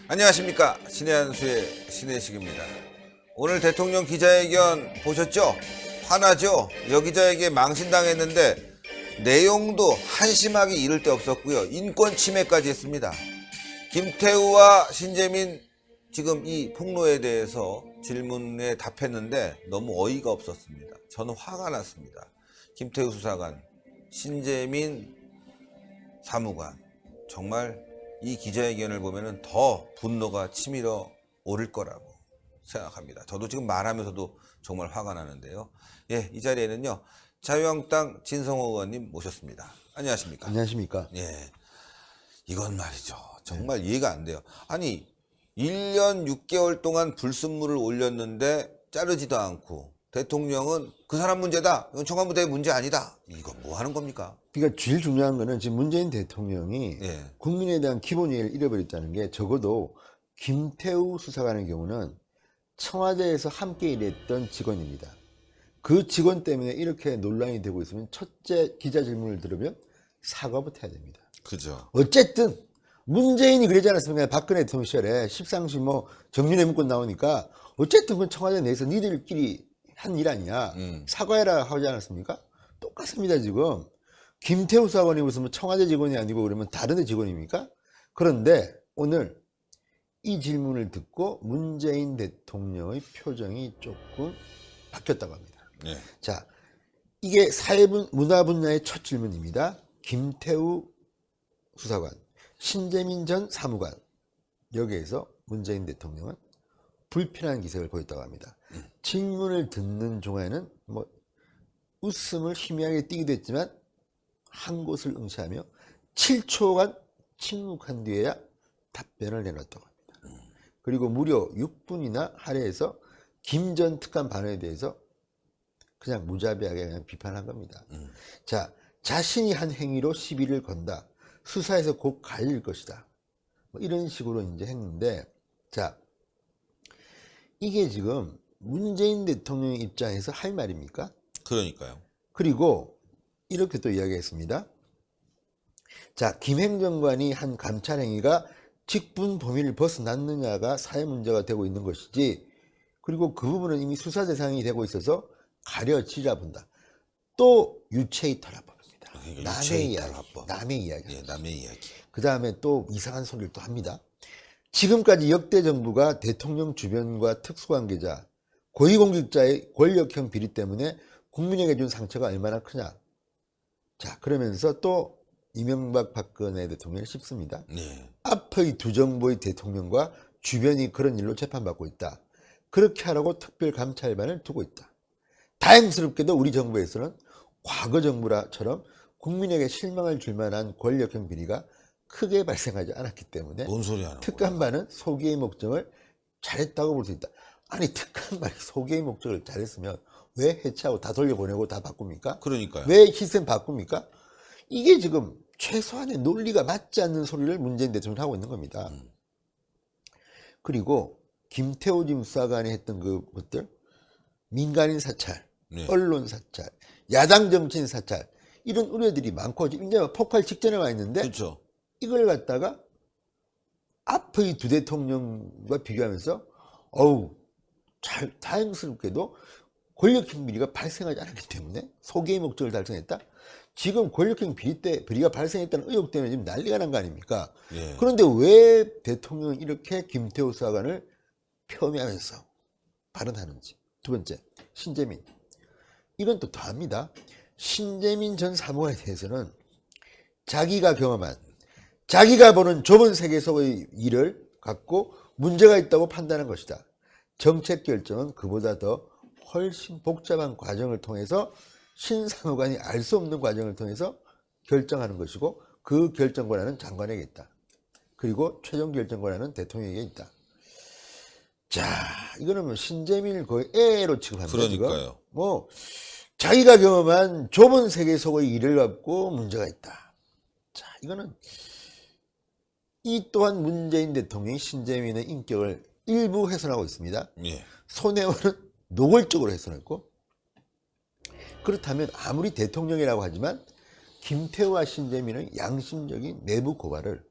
안녕하십니까. 신의 한수의 신혜식입니다. 오늘 대통령 기자회견 보셨죠? 화나죠? 여기자에게 망신당했는데 내용도 한심하기 이를 데 없었고요. 인권 침해까지 했습니다. 김태우와 신재민 지금 이 폭로에 대해서 질문에 답했는데 너무 어이가 없었습니다. 저는 화가 났습니다. 김태우 수사관, 신재민 사무관, 정말 이 기자회견을 보면은 더 분노가 치밀어 오를 거라고 생각합니다. 저도 지금 말하면서도 정말 화가 나는데요. 예, 이 자리에는요, 자유한국당 진성호 의원님 모셨습니다. 안녕하십니까? 안녕하십니까? 예, 이건 말이죠. 정말 이해가 안 돼요. 아니, 1년 6개월 동안 불순물을 올렸는데 자르지도 않고 대통령은 그 사람 문제다. 이건 청와대 문제 아니다. 이건 뭐 하는 겁니까? 그러니까 제일 중요한 거는 지금 문재인 대통령이 예. 국민에 대한 기본 이해를 잃어버렸다는 게, 적어도 김태우 수사관의 경우는 청와대에서 함께 일했던 직원입니다. 그 직원 때문에 이렇게 논란이 되고 있으면 첫째 기자 질문을 들으면 사과부터 해야 됩니다. 그죠. 어쨌든 문재인이 그러지 않았습니까? 박근혜 대통령 시절에 십상시 뭐 정윤회 문건 나오니까 어쨌든 그건 청와대 내에서 니들끼리 한 일 아니냐, 사과해라 하지 않았습니까? 똑같습니다. 지금 김태우 수사관이 무슨 뭐 청와대 직원이 아니고 그러면 다른 데 직원입니까? 그런데 오늘 이 질문을 듣고 문재인 대통령의 표정이 조금 바뀌었다고 합니다. 네. 자, 이게 문화 분야의 첫 질문입니다. 김태우 수사관, 신재민 전 사무관, 여기에서 문재인 대통령은 불편한 기색을 보였다고 합니다. 질문을 듣는 중에는 뭐 웃음을 희미하게 띠기도 했지만 한 곳을 응시하며 7초간 침묵한 뒤에야 답변을 내놨다고 합니다. 그리고 무려 6분이나 할애해서 김 전 특감 반응에 대해서 그냥 무자비하게 그냥 비판한 겁니다. 자, 자신이 한 행위로 시비를 건다. 수사에서 곧 갈릴 것이다. 뭐 이런 식으로 이제 했는데, 자, 이게 지금 문재인 대통령 입장에서 할 말입니까? 그러니까요. 그리고 이렇게 또 이야기했습니다. 자, 김 행정관이 한 감찰 행위가 직분 범위를 벗어났느냐가 사회 문제가 되고 있는 것이지, 그리고 그 부분은 이미 수사 대상이 되고 있어서 가려지라 본다. 또 유체이탈 합법입니다. 그러니까 남의 유체이탈 이야기, 합법. 남의 이야기. 예, 남의 이야기. 그 다음에 또 이상한 소리를 또 합니다. 지금까지 역대 정부가 대통령 주변과 특수관계자, 고위공직자의 권력형 비리 때문에 국민에게 준 상처가 얼마나 크냐. 자, 그러면서 또 이명박 박근혜 대통령을 씹습니다. 네. 앞의 두 정부의 대통령과 주변이 그런 일로 재판받고 있다. 그렇게 하라고 특별감찰반을 두고 있다. 다행스럽게도 우리 정부에서는 과거 정부라처럼 국민에게 실망을 줄 만한 권력형 비리가 크게 발생하지 않았기 때문에 뭔 소리 하는 거야? 특감반은 소기의 목적을 잘했다고 볼 수 있다. 아니, 특감반이 소기의 목적을 잘했으면 왜 해체하고 다 돌려보내고 다 바꿉니까? 그러니까요. 왜 시스템 바꿉니까? 이게 지금 최소한의 논리가 맞지 않는 소리를 문재인 대통령이 하고 있는 겁니다. 그리고 김태우 지금 수사관이 했던 것들, 민간인 사찰, 네. 언론 사찰, 야당 정치인 사찰, 이런 우려들이 많고 지금 이제 폭발 직전에 와 있는데, 그렇죠. 이걸 갖다가 앞의 두 대통령과 비교하면서 다행스럽게도 권력형 비리가 발생하지 않았기 때문에 소개의 목적을 달성했다. 지금 권력형 비리가 발생했다는 의혹 때문에 지금 난리가 난 거 아닙니까? 예. 그런데 왜 대통령이 이렇게 김태우 수사관을 폄훼하면서 발언하는지. 두 번째, 신재민. 이건 또 더합니다. 신재민 전 사무관에 대해서는 자기가 경험한, 자기가 보는 좁은 세계 속의 일을 갖고 문제가 있다고 판단한 것이다. 정책 결정은 그보다 더 훨씬 복잡한 과정을 통해서 신사무관이 알 수 없는 과정을 통해서 결정하는 것이고, 그 결정 권한은 장관에게 있다. 그리고 최종 결정 권한은 대통령에게 있다. 자, 이거는 뭐 신재민을 거의 애로 취급합니다. 그러니까요. 지금. 뭐 자기가 경험한 좁은 세계 속의 일을 갖고 문제가 있다. 자, 이거는 이 또한 문재인 대통령이 신재민의 인격을 일부 훼손하고 있습니다. 예. 손혜원은 노골적으로 훼손했고, 그렇다면 아무리 대통령이라고 하지만 김태우와 신재민의 양심적인 내부 고발을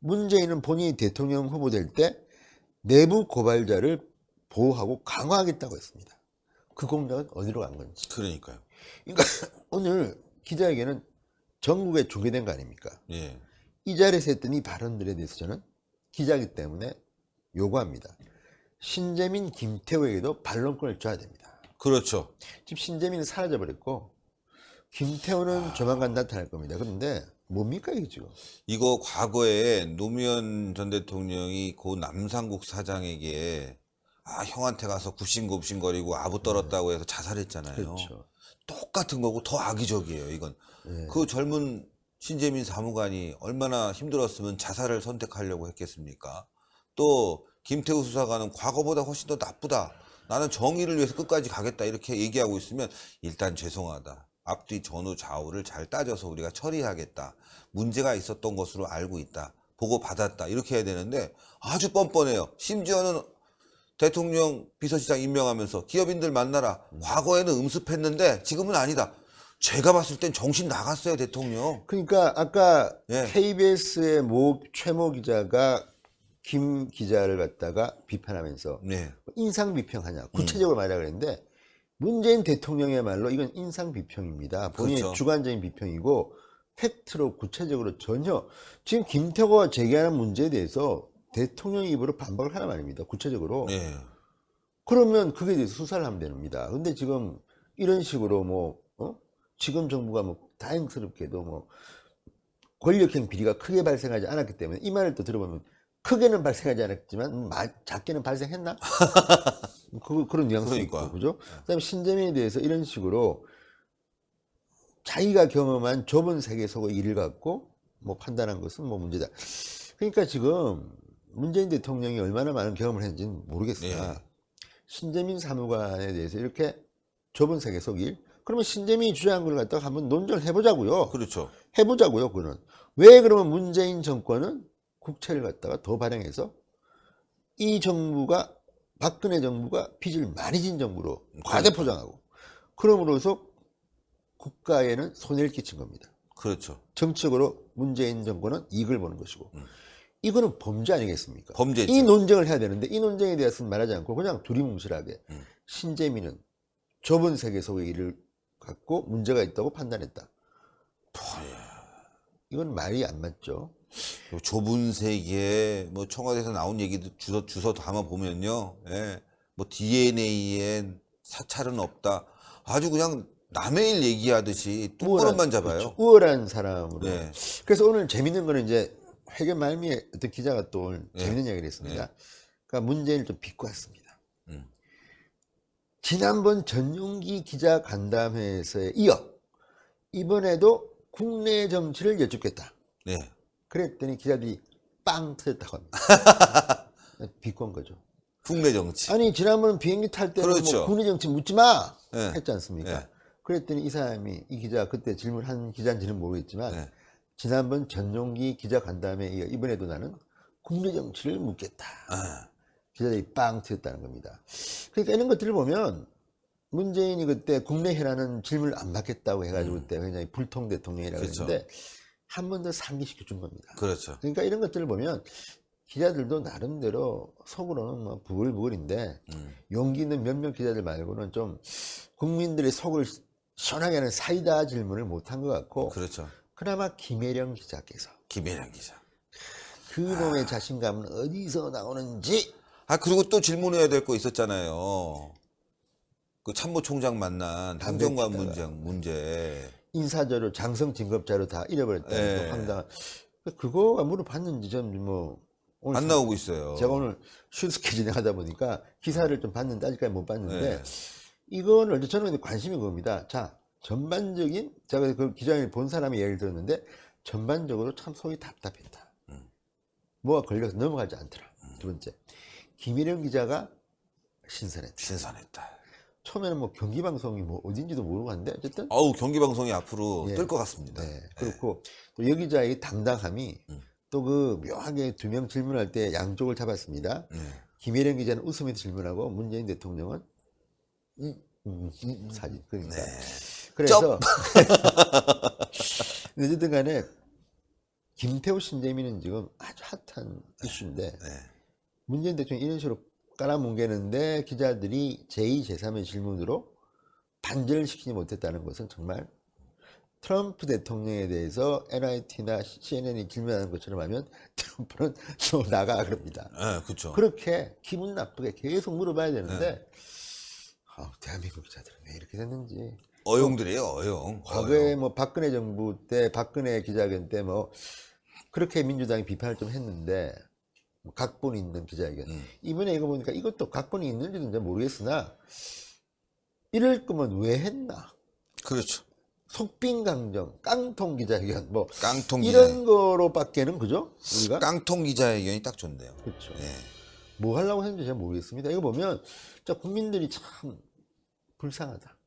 문재인은 본인이 대통령 후보 될 때 내부 고발자를 보호하고 강화하겠다고 했습니다. 그 공약은 어디로 간 건지. 그러니까요. 그러니까 오늘 기자회견은 전국에 중계된 거 아닙니까? 예. 이 자리에서 했던 이 발언들에 대해서 저는 기자이기 때문에 요구합니다. 신재민, 김태호에게도 반론권을 줘야 됩니다. 그렇죠. 지금 신재민은 사라져버렸고 김태호는 조만간 나타날 겁니다. 그런데 뭡니까 이게 지금? 이거 과거에 노무현 전 대통령이 고 남산국 사장에게 형한테 가서 굽신굽신거리고 아부 떨었다고 해서 자살했잖아요. 그렇죠. 똑같은 거고 더 악의적이에요. 이건 그 젊은 신재민 사무관이 얼마나 힘들었으면 자살을 선택하려고 했겠습니까? 또 김태우 수사관은 과거보다 훨씬 더 나쁘다. 나는 정의를 위해서 끝까지 가겠다. 이렇게 얘기하고 있으면 일단 죄송하다. 앞뒤 전후 좌우를 잘 따져서 우리가 처리하겠다. 문제가 있었던 것으로 알고 있다. 보고 받았다. 이렇게 해야 되는데 아주 뻔뻔해요. 심지어는 대통령 비서실장 임명하면서 기업인들 만나라. 과거에는 음습했는데 지금은 아니다. 제가 봤을 땐 정신 나갔어요, 대통령. 그러니까 아까 예. KBS의 최모 기자가 김 기자를 갖다가 비판하면서 네. 인상 비평하냐 구체적으로 말하라 그랬는데 문재인 대통령의말로 이건 인상 비평입니다. 본인의 그렇죠. 주관적인 비평이고 팩트로 구체적으로 전혀 지금 김태호가 제기하는 문제에 대해서 대통령 입으로 반박을 하나 말입니다. 구체적으로. 네. 그러면 그게 대해서 수사를 하면 됩니다. 근데 지금 이런 식으로 지금 정부가 다행스럽게도 권력형 비리가 크게 발생하지 않았기 때문에 이 말을 또 들어보면 크게는 발생하지 않았지만 작게는 발생했나? 그런 뉘앙스가 있고, 그러니까. 그죠? 그다음에 신재민에 대해서 이런 식으로 자기가 경험한 좁은 세계 속의 일을 갖고 판단한 것은 문제다. 그러니까 지금 문재인 대통령이 얼마나 많은 경험을 했는지는 모르겠으나 신재민 사무관에 대해서 이렇게 좁은 세계 속 일, 그러면 신재민이 주장한 걸 갖다가 한번 논쟁을 해보자고요. 그렇죠. 해보자고요. 그거는 왜 그러면 문재인 정권은 국채를 갖다가 더 발행해서 이 정부가 박근혜 정부가 빚을 많이 진 정부로 과대포장하고 그럼으로써 국가에는 손해를 끼친 겁니다. 그렇죠. 정치적으로 문재인 정권은 이익을 보는 것이고 이거는 범죄 아니겠습니까? 범죄죠. 이 논쟁을 해야 되는데 이 논쟁에 대해서는 말하지 않고 그냥 두리뭉실하게 신재민은 좁은 세계 속의 일을 갖고 문제가 있다고 판단했다. 이건 말이 안 맞죠. 좁은 세계에 청와대에서 나온 얘기도 주워 담아 보면요. DNA엔 사찰은 없다. 아주 그냥 남의 일 얘기하듯이 뚱그릇만 잡아요. 그렇죠. 우월한 사람으로. 네. 그래서 오늘 재밌는 거는 이제 회견 말미에 어떤 기자가 또 오늘 재밌는 이야기를 했습니다. 그러니까 문재인을 좀 빚고 왔습니다. 지난번 전용기 기자 간담회에서에 이어 이번에도 국내 정치를 여쭙겠다. 네. 그랬더니 기자들이 빵 터졌다고 합니다. 빚고 온 거죠. 국내 정치. 아니 지난번 비행기 탈 때는 그렇죠. 국내 정치 묻지 마 네. 했지 않습니까? 네. 그랬더니 이 사람이 이 기자 그때 질문한 기자인지는 모르겠지만 네. 지난번 전용기 기자 간담회에 이어 이번에도 나는 국내 정치를 묻겠다. 기자들이 빵 터졌다는 겁니다. 그러니까 이런 것들을 보면 문재인이 그때 국내 해라는 질문을 안 받겠다고 해가지고 그때 굉장히 불통 대통령이라고 그렇죠. 했는데 한 번 더 상기시켜 준 겁니다. 그렇죠. 그러니까 이런 것들을 보면 기자들도 나름대로 속으로는 부글부글인데 용기 있는 몇몇 기자들 말고는 좀 국민들의 속을 시원하게 하는 사이다 질문을 못한 것 같고 그렇죠. 그나마 김혜령 기자께서 김혜량 기자. 그놈의 자신감은 어디서 나오는지 그리고 또 질문해야 될 거 있었잖아요. 그 참모총장 만난 행정관 문제. 인사자료 장성 진급자료 다 잃어버렸다는 네. 황당한 그거가 물어봤는지 좀 오늘 안 나오고 있어요. 제가 오늘 슈스케 진행하다 보니까 기사를 좀 봤는데 아직까지 못 봤는데 네. 이거는 저는 근데 관심이 그겁니다. 자 전반적인 제가 그 기자회견 본 사람의 이야기를 들었는데 전반적으로 참 속이 답답했다. 뭐가 걸려서 넘어가지 않더라. 두 번째 김일영 기자가 신선했다. 신선했다. 처음에는 경기방송이 어딘지도 모르고 갔는데 어쨌든 경기방송이 앞으로 뜰 것 같습니다. 네. 그렇고 또 여 기자의 당당함이 또 그 묘하게 두 명 질문할 때 양쪽을 잡았습니다. 김혜령 기자는 웃으면서 질문하고 문재인 대통령은 사진 그러니까 그래서 어쨌든 간에 김태우 신재민은 지금 아주 핫한 이슈인데 문재인 대통령이 이런 식으로 깔아뭉개는데 기자들이 제2, 제3의 질문으로 반전을 시키지 못했다는 것은 정말 트럼프 대통령에 대해서 NIT나 CNN이 질문하는 것처럼 하면 트럼프는 너 나가 그럽니다. 그렇죠. 그렇게 기분 나쁘게 계속 물어봐야 되는데 대한민국 기자들은 왜 이렇게 됐는지. 어용들이에요, 어용. 과거에 뭐 박근혜 정부 때 박근혜 기자회견 때 뭐 그렇게 민주당이 비판을 좀 했는데 뭐 각본이 있는 기자회견. 이번에 이거 보니까 이것도 각본이 있는지는 잘 모르겠으나 이럴 거면 왜 했나? 그렇죠. 속빈강정, 깡통 기자회견 뭐 깡통 이런 거로밖에는 그죠? 우리가 깡통 기자회견이 딱 좋네요. 그렇죠. 예. 뭐 하려고 했는지 잘 모르겠습니다. 이거 보면 진짜 국민들이 참 불쌍하다.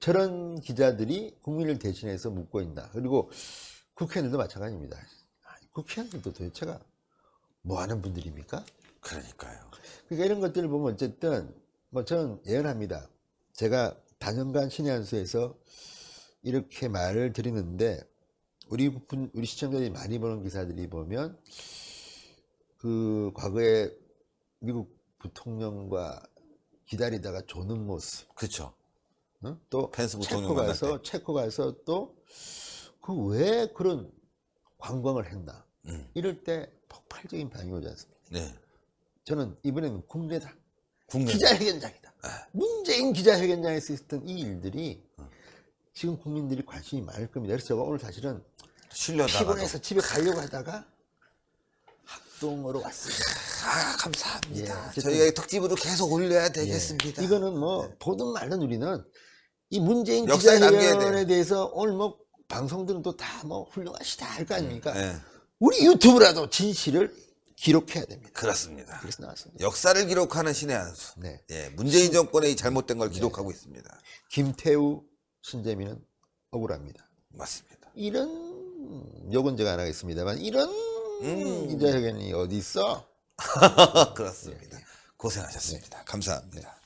저런 기자들이 국민을 대신해서 묻고 있나. 그리고 국회의원들도 마찬가지입니다. 국회의원들도 도대체가 뭐 하는 분들입니까? 그러니까요. 그러니까 이런 것들을 보면 어쨌든 뭐 저는 예언합니다. 제가 단연간 신의 한수에서 이렇게 말을 드리는데 우리 시청자들이 많이 보는 기사들이 보면 그 과거에 미국 부통령과 기다리다가 조는 모습, 그렇죠. 응? 또 펜스 부통령 만날 때. 체코 가서 또 그 왜 그런 관광을 했나 이럴 때 폭발적인 반응이 오지 않습니까? 네. 저는 이번에는 국내다. 국내. 기자회견장이다. 문재인 기자회견장에서 있었던 이 일들이 지금 국민들이 관심이 많을 겁니다. 그래서 제가 오늘 사실은 실려다가. 피곤해서 집에 가려고 하다가 합동으로 왔습니다. 감사합니다. 어쨌든 저희가 특집으로 계속 올려야 되겠습니다. 이거는 뭐 보든 말든 우리는 이 문재인 역사에 남겨야 기자회견에 돼요. 대해서 오늘 뭐 방송들은 또 다 뭐 훌륭하시다 할 거 아닙니까? 네. 우리 유튜브라도 진실을 기록해야 됩니다. 그렇습니다. 그래서 나왔습니다. 역사를 기록하는 신의 한수. 네. 예, 문재인 정권의 이 잘못된 걸 기록하고 있습니다. 김태우, 신재민은 억울합니다. 맞습니다. 이런 욕은 제가 안 하겠습니다만 이런 기자회견이 어디 있어? 그렇습니다. 고생하셨습니다. 감사합니다.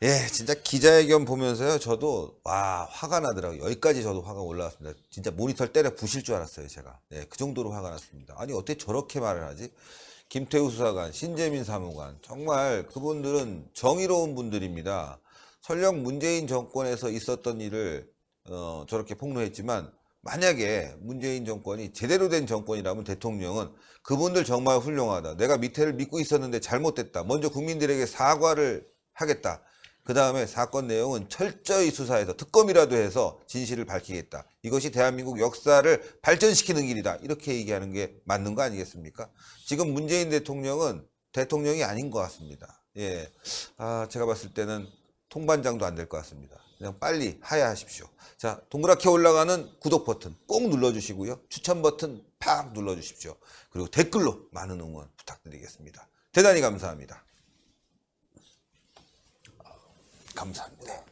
예, 진짜 기자회견 보면서요, 저도, 와, 화가 나더라고요. 여기까지 저도 화가 올라왔습니다. 진짜 모니터를 때려 부실 줄 알았어요, 제가. 예, 그 정도로 화가 났습니다. 아니, 어떻게 저렇게 말을 하지? 김태우 수사관, 신재민 사무관, 정말 그분들은 정의로운 분들입니다. 설령 문재인 정권에서 있었던 일을, 저렇게 폭로했지만, 만약에 문재인 정권이 제대로 된 정권이라면 대통령은 그분들 정말 훌륭하다. 내가 밑에를 믿고 있었는데 잘못됐다. 먼저 국민들에게 사과를 하겠다. 그 다음에 사건 내용은 철저히 수사해서 특검이라도 해서 진실을 밝히겠다. 이것이 대한민국 역사를 발전시키는 길이다. 이렇게 얘기하는 게 맞는 거 아니겠습니까? 지금 문재인 대통령은 대통령이 아닌 것 같습니다. 예, 제가 봤을 때는 통반장도 안 될 것 같습니다. 그냥 빨리 하야하십시오. 자, 동그랗게 올라가는 구독 버튼 꼭 눌러주시고요. 추천 버튼 팍 눌러주십시오. 그리고 댓글로 많은 응원 부탁드리겠습니다. 대단히 감사합니다. 감사합니다.